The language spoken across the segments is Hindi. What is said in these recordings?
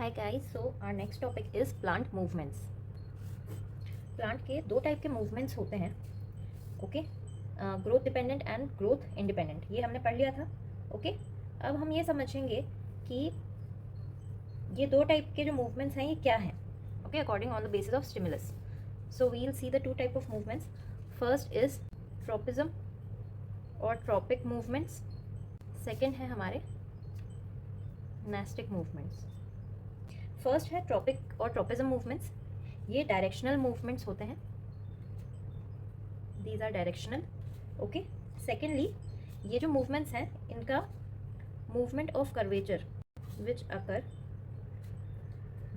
Hi guys, so our next topic is plant movements. Plant के दो टाइप के मूवमेंट्स होते हैं, okay, growth dependent and growth independent. ये हमने पढ़ लिया था. ओके, अब हम ये समझेंगे कि ये दो टाइप के जो मूवमेंट्स हैं ये क्या हैं. Okay, according on the basis of stimulus. So we will see the two type of movements. First is tropism और ट्रॉपिक मूवमेंट्स. सेकेंड है हमारे नेस्टिक मूवमेंट्स. फर्स्ट है ट्रॉपिक और ट्रोपिज्म मूवमेंट्स. ये डायरेक्शनल मूवमेंट्स होते हैं. These are directional. Okay. Secondly, ये जो मूवमेंट्स हैं इनका movement of curvature which occur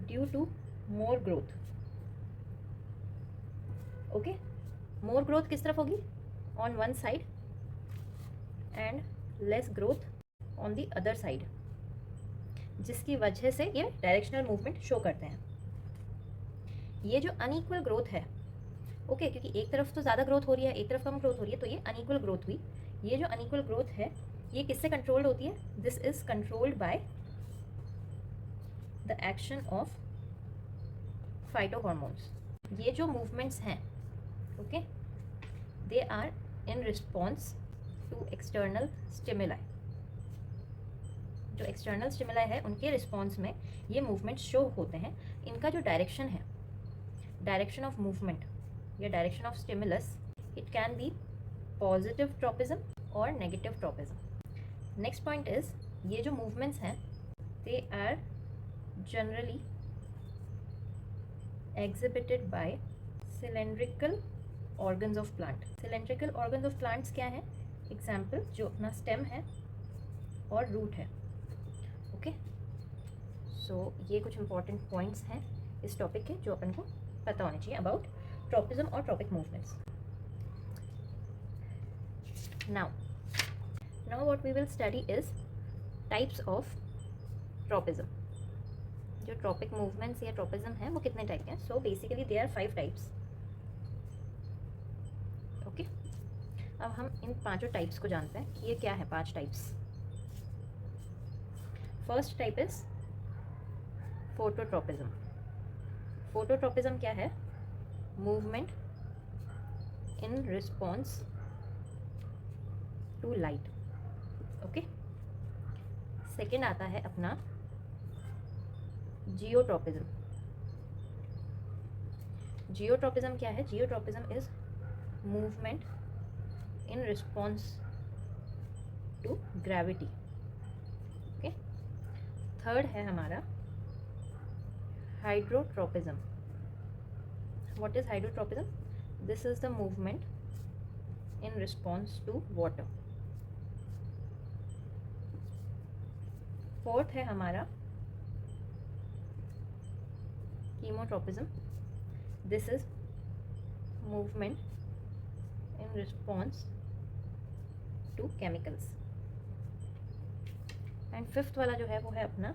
due to more growth. Okay, more growth किस तरफ होगी? On one side and less growth on the other side, जिसकी वजह से ये डायरेक्शनल मूवमेंट शो करते हैं. ये जो अनइक्वल ग्रोथ है, ओके, क्योंकि एक तरफ तो ज़्यादा ग्रोथ हो रही है, एक तरफ कम ग्रोथ हो रही है, तो ये अनइक्वल ग्रोथ हुई. ये जो अनइक्वल ग्रोथ है ये किससे कंट्रोल्ड होती है? This is controlled by the action of phytohormones. ये जो मूवमेंट्स हैं, okay, they are in response to external stimuli. जो एक्सटर्नल स्टिमुलाई है उनके रिस्पॉन्स में ये मूवमेंट शो होते हैं. इनका जो डायरेक्शन है, डायरेक्शन ऑफ मूवमेंट या direction of stimulus, it can be positive tropism और negative tropism. Next point is, ये जो मूवमेंट्स हैं they are generally exhibited by cylindrical organs of plant. Cylindrical organs of plants क्या है? एग्जाम्पल, जो अपना स्टेम है और रूट है. ओके, सो ये कुछ इंपॉर्टेंट पॉइंट्स हैं इस टॉपिक के जो अपन को पता होने चाहिए अबाउट ट्रोपिज्म और tropic movements. Now what we will study is types of tropism. जो ट्रॉपिक मूवमेंट्स या ट्रोपिज्म है वो कितने टाइप के हैं? So basically they are 5 types. Okay, अब हम इन पांचों टाइप्स को जानते हैं कि ये क्या है. 5 types. First type is phototropism. Phototropism क्या है? Movement in response to light. Okay. Second आता है अपना जियोट्रोपिज्म. जियोट्रोपिज्म क्या है? Geotropism is movement in response to gravity. Okay. Third है हमारा hydrotropism. What is hydrotropism? This is the movement in response to water. Fourth है हमारा chemotropism. This is movement in response to chemicals. And fifth वाला जो है वो है अपना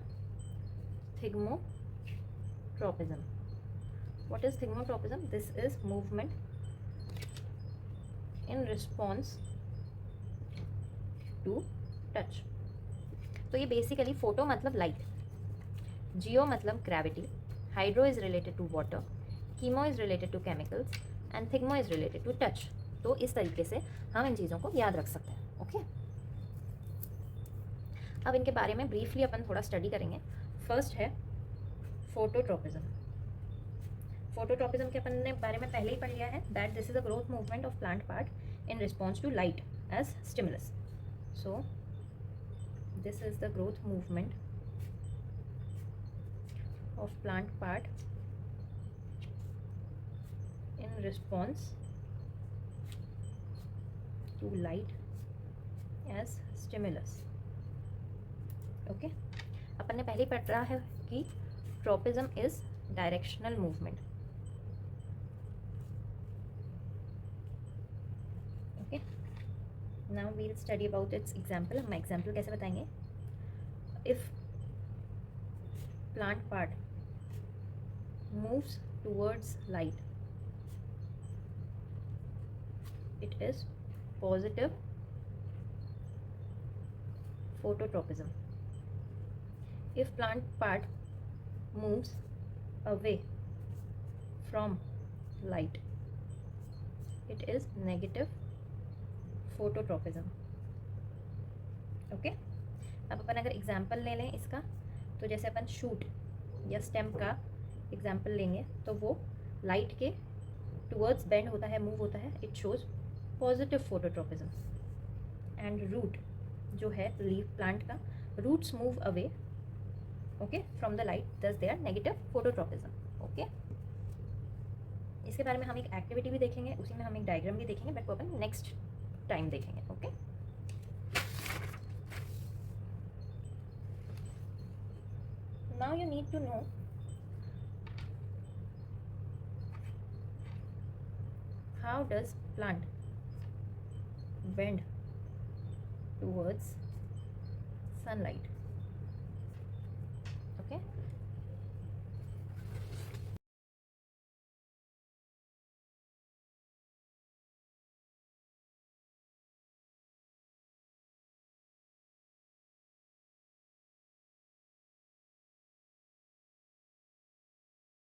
thigmotropism. What is thigmotropism? This is movement in response to touch. तो ये बेसिकली फोटो मतलब लाइट, जियो मतलब gravity, hydro is related to water, chemo is related to chemicals and thigmo is related to touch. तो इस तरीके से हम इन चीज़ों को याद रख सकते हैं. ओके, अब इनके बारे में ब्रीफली अपन थोड़ा स्टडी करेंगे. फर्स्ट है फोटोट्रोपिज्म. फोटोट्रोपिज्म के अपन ने बारे में पहले ही पढ़ लिया है. That this is a growth movement of plant part in response to light as stimulus. So this is the growth movement of plant part in response to light as stimulus. Okay, अपन ने पहले ही पढ़ा है कि tropism is directional movement. Now we'll study about its example. हम एग्जाम्पल कैसे बताएंगे? If plant part moves towards light, it is positive phototropism. If plant part moves away from light, it is negative phototropism. Okay, अब अपन अगर एग्जाम्पल ले लें इसका, तो जैसे अपन शूट या स्टेम का एग्जाम्पल लेंगे तो वो लाइट के टुवर्ड्स बेंड होता है, मूव होता है, it shows positive phototropism. And root जो है लीफ प्लांट का, roots move away okay from the light, thus they are negative phototropism. Okay, इसके बारे में हम एक एक्टिविटी भी देखेंगे, उसी में हम एक डायग्राम भी देखेंगे, बट वो अपन नेक्स्ट टाइम देखेंगे. Okay, now you need to know how does plant bend towards sunlight.